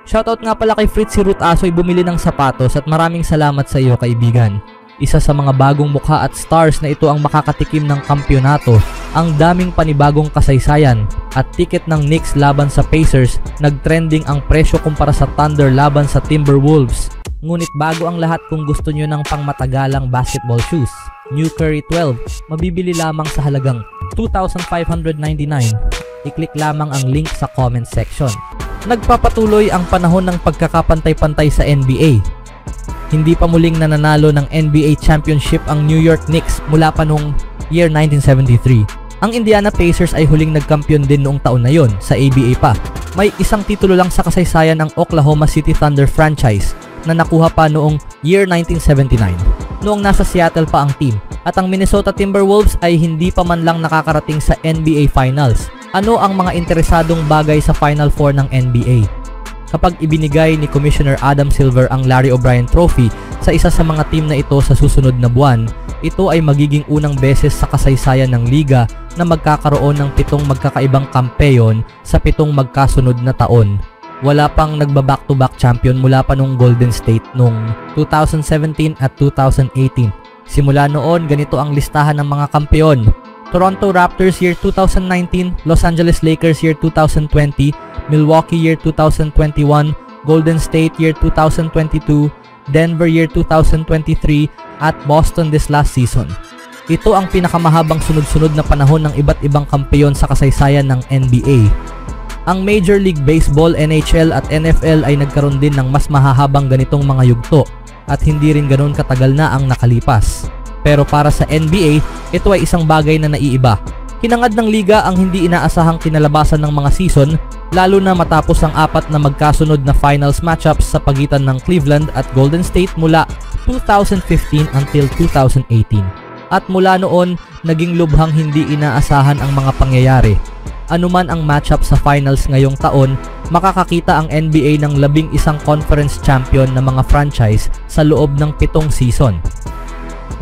Shoutout nga pala kay Fritz si Ruth Asoy bumili ng sapatos at maraming salamat sa iyo kaibigan. Isa sa mga bagong mukha at stars na ito ang makakatikim ng kampyonato, ang daming panibagong kasaysayan at ticket ng Knicks laban sa Pacers, nagtrending ang presyo kumpara sa Thunder laban sa Timberwolves. Ngunit bago ang lahat, kung gusto nyo ng pangmatagalang basketball shoes, New Curry 12, mabibili lamang sa halagang $2,599. I-click lamang ang link sa comment section. Nagpapatuloy ang panahon ng pagkakapantay-pantay sa NBA. Hindi pa muling nananalo ng NBA Championship ang New York Knicks mula pa noong year 1973. Ang Indiana Pacers ay huling nagkampiyon din noong taon na yon sa ABA pa. May isang titulo lang sa kasaysayan ang Oklahoma City Thunder franchise na nakuha pa noong year 1979, noong nasa Seattle pa ang team. At ang Minnesota Timberwolves ay hindi pa man lang nakakarating sa NBA Finals. Ano ang mga interesadong bagay sa Final Four ng NBA? Kapag ibinigay ni Commissioner Adam Silver ang Larry O'Brien Trophy sa isa sa mga team na ito sa susunod na buwan, ito ay magiging unang beses sa kasaysayan ng liga na magkakaroon ng 7 magkakaibang kampeyon sa 7 magkasunod na taon. Wala pang nagba-back-to-back champion mula pa nung Golden State noong 2017 at 2018. Simula noon, ganito ang listahan ng mga kampeyon: Toronto Raptors year 2019, Los Angeles Lakers year 2020, Milwaukee year 2021, Golden State year 2022, Denver year 2023, at Boston this last season. Ito ang pinakamahabang sunod-sunod na panahon ng iba't ibang kampeyon sa kasaysayan ng NBA. Ang Major League Baseball, NHL at NFL ay nagkaroon din ng mas mahahabang ganitong mga yugto at hindi rin ganoon katagal na ang nakalipas. Pero para sa NBA, ito ay isang bagay na naiiba. Hinangad ng liga ang hindi inaasahang kinalabasan ng mga season, lalo na matapos ang 4 na magkasunod na finals matchups sa pagitan ng Cleveland at Golden State mula 2015 until 2018. At mula noon, naging lubhang hindi inaasahan ang mga pangyayari. Anuman ang matchup sa finals ngayong taon, makakakita ang NBA ng 11 conference champion na mga franchise sa loob ng 7 season.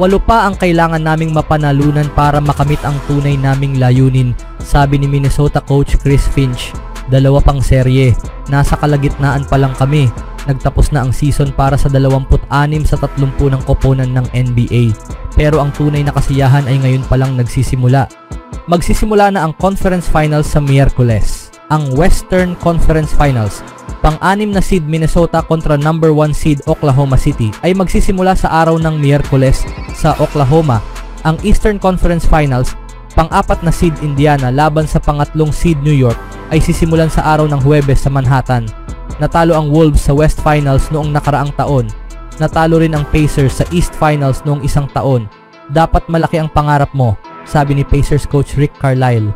8 pa ang kailangan naming mapanalunan para makamit ang tunay naming layunin, sabi ni Minnesota coach Chris Finch. 2 pang serye, nasa kalagitnaan pa lang kami. Nagtapos na ang season para sa 26 sa 30 ng koponan ng NBA. Pero ang tunay na kasiyahan ay ngayon pa lang nagsisimula. Magsisimula na ang conference finals sa Miyerkules. Ang Western Conference Finals, pang-6 na seed Minnesota kontra number 1 seed Oklahoma City, ay magsisimula sa araw ng Miyerkules sa Oklahoma. Ang Eastern Conference Finals, pang-4 na seed Indiana laban sa pang-3 seed New York, ay sisimulan sa araw ng Huwebes sa Manhattan. Natalo ang Wolves sa West Finals noong nakaraang taon. Natalo rin ang Pacers sa East Finals noong isang taon. Dapat malaki ang pangarap mo, sabi ni Pacers coach Rick Carlisle.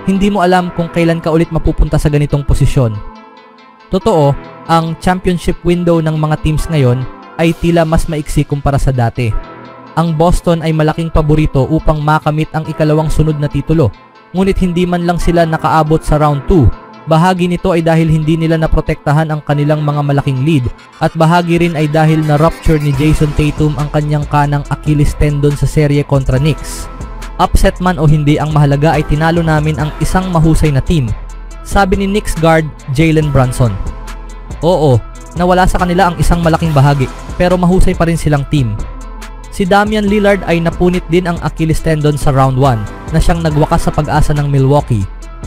Hindi mo alam kung kailan ka ulit mapupunta sa ganitong posisyon. Totoo, ang championship window ng mga teams ngayon ay tila mas maiksi kumpara sa dati. Ang Boston ay malaking paborito upang makamit ang ikalawang sunod na titulo, ngunit hindi man lang sila nakaabot sa round 2. Bahagi nito ay dahil hindi nila naprotektahan ang kanilang mga malaking lead, at bahagi rin ay dahil na-rupture ni Jason Tatum ang kanyang kanang Achilles tendon sa serye kontra Knicks. Upset man o hindi, ang mahalaga ay tinalo namin ang isang mahusay na team, sabi ni Knicks guard Jalen Brunson. Oo, nawala sa kanila ang isang malaking bahagi, pero mahusay pa rin silang team. Si Damian Lillard ay napunit din ang Achilles tendon sa round 1 na siyang nagwakas sa pag-asa ng Milwaukee.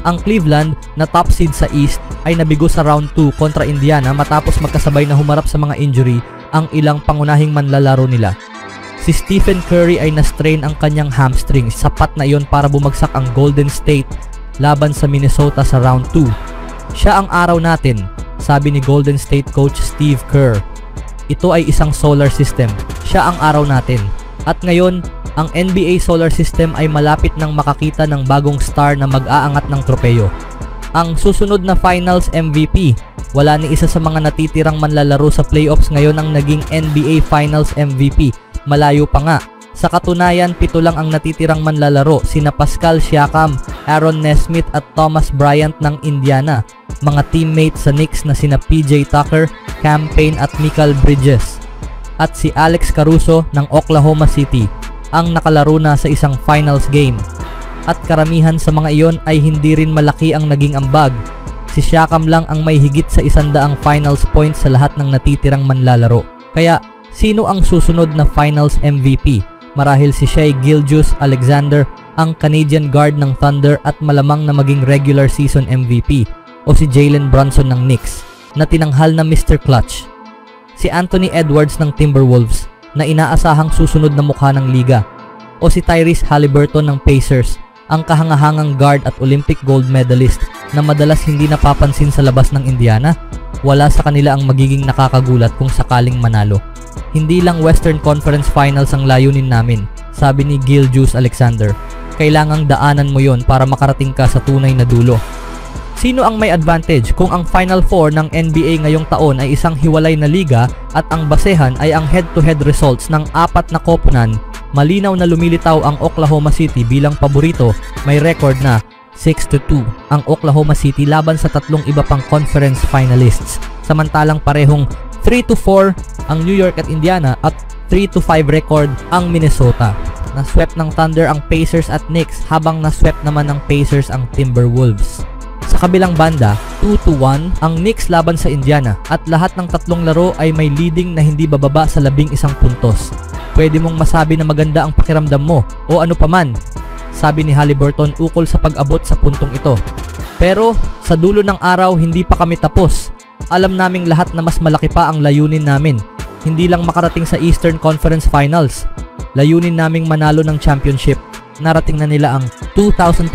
Ang Cleveland na top seed sa East ay nabigo sa round 2 kontra Indiana matapos magkasabay na humarap sa mga injury ang ilang pangunahing manlalaro nila. Si Stephen Curry ay na-strain ang kanyang hamstring, sapat na iyon para bumagsak ang Golden State laban sa Minnesota sa round 2. Siya ang araw natin, sabi ni Golden State coach Steve Kerr. Ito ay isang solar system, siya ang araw natin. At ngayon, ang NBA solar system ay malapit nang makakita ng bagong star na mag-aangat ng tropeyo. Ang susunod na finals MVP, wala ni isa sa mga natitirang manlalaro sa playoffs ngayon ang naging NBA Finals MVP. Malayo pa nga. Sa katunayan, 7 lang ang natitirang manlalaro, sina Pascal Siakam, Aaron Nesmith at Thomas Bryant ng Indiana. Mga teammates sa Knicks na sina PJ Tucker, Cam Payne at Mikal Bridges. At si Alex Caruso ng Oklahoma City ang nakalaro na sa isang finals game. At karamihan sa mga iyon ay hindi rin malaki ang naging ambag. Si Siakam lang ang may higit sa 100 finals points sa lahat ng natitirang manlalaro. Kaya, sino ang susunod na finals MVP? Marahil si Shai Gilgeous-Alexander, ang Canadian guard ng Thunder at malamang na maging regular season MVP, o si Jalen Brunson ng Knicks, na tinanghal na Mr. Clutch. Si Anthony Edwards ng Timberwolves, na inaasahang susunod na mukha ng liga, o si Tyrese Haliburton ng Pacers, ang kahangahangang guard at Olympic gold medalist na madalas hindi napapansin sa labas ng Indiana. Wala sa kanila ang magiging nakakagulat kung sakaling manalo. Hindi lang Western Conference Finals ang layunin namin, sabi ni Gilgeous-Alexander. Kailangang daanan mo yon para makarating ka sa tunay na dulo. Sino ang may advantage kung ang Final Four ng NBA ngayong taon ay isang hiwalay na liga at ang basehan ay ang head-to-head results ng 4 na koponan? Malinaw na lumilitaw ang Oklahoma City bilang paborito, may record na 6-2 ang Oklahoma City laban sa 3 iba pang conference finalists. Samantalang parehong 3-4 ang New York at Indiana at 3-5 record ang Minnesota. Naswept ng Thunder ang Pacers at Knicks habang naswept naman ng Pacers ang Timberwolves. Sa kabilang banda, 2-1 ang Knicks laban sa Indiana at lahat ng 3 laro ay may leading na hindi bababa sa 11 puntos. Pwede mong masabi na maganda ang pakiramdam mo o ano paman, sabi ni Haliburton ukol sa pag-abot sa puntong ito. Pero sa dulo ng araw hindi pa kami tapos. Alam naming lahat na mas malaki pa ang layunin namin. Hindi lang makarating sa Eastern Conference Finals. Layunin naming manalo ng championship. Narating na nila ang 2025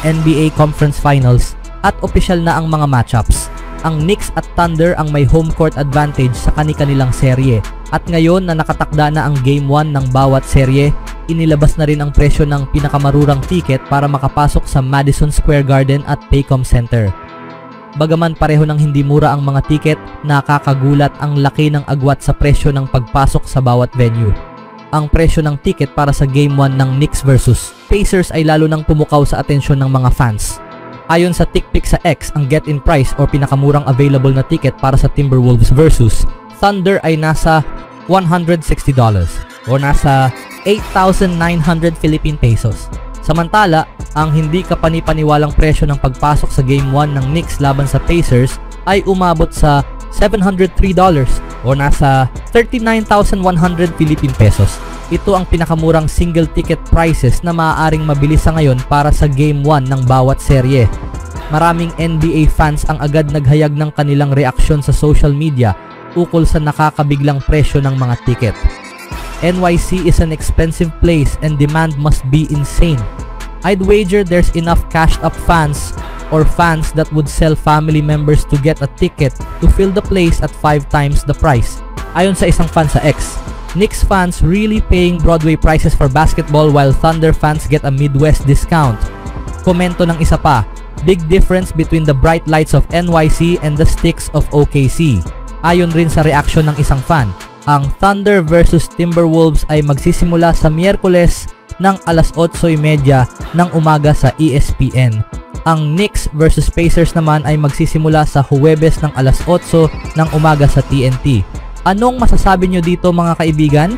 NBA Conference Finals at opisyal na ang mga matchups. Ang Knicks at Thunder ang may home court advantage sa kani-kanilang serye. At ngayon na nakatakda na ang Game 1 ng bawat serye, inilabas na rin ang presyo ng pinakamarurang ticket para makapasok sa Madison Square Garden at Paycom Center. Bagaman pareho ng hindi mura ang mga ticket, nakakagulat ang laki ng agwat sa presyo ng pagpasok sa bawat venue. Ang presyo ng ticket para sa Game 1 ng Knicks versus Pacers ay lalo nang pumukaw sa atensyon ng mga fans. Ayon sa TickPick sa X, ang get-in price o pinakamurang available na ticket para sa Timberwolves versus Thunder ay nasa $160 o nasa 8,900 Philippine pesos. Samantala, ang hindi kapanipaniwalang presyo ng pagpasok sa Game 1 ng Knicks laban sa Pacers ay umabot sa $703 o nasa 39,100 Philippine pesos. Ito ang pinakamurang single ticket prices na maaaring mabili sa ngayon para sa Game 1 ng bawat serye. Maraming NBA fans ang agad naghayag ng kanilang reaksyon sa social media ukol sa nakakabiglang presyo ng mga ticket. NYC is an expensive place and demand must be insane. I'd wager there's enough cashed up fans or fans that would sell family members to get a ticket to fill the place at 5 times the price. Ayon sa isang fan sa X, Knicks fans really paying Broadway prices for basketball while Thunder fans get a Midwest discount. Komento ng isa pa, big difference between the bright lights of NYC and the sticks of OKC. Ayon rin sa reaksyon ng isang fan, ang Thunder versus Timberwolves ay magsisimula sa Miyerkules ng alas 8:30 ng umaga sa ESPN. Ang Knicks versus Pacers naman ay magsisimula sa Huwebes ng alas 8 ng umaga sa TNT. Anong masasabi nyo dito mga kaibigan?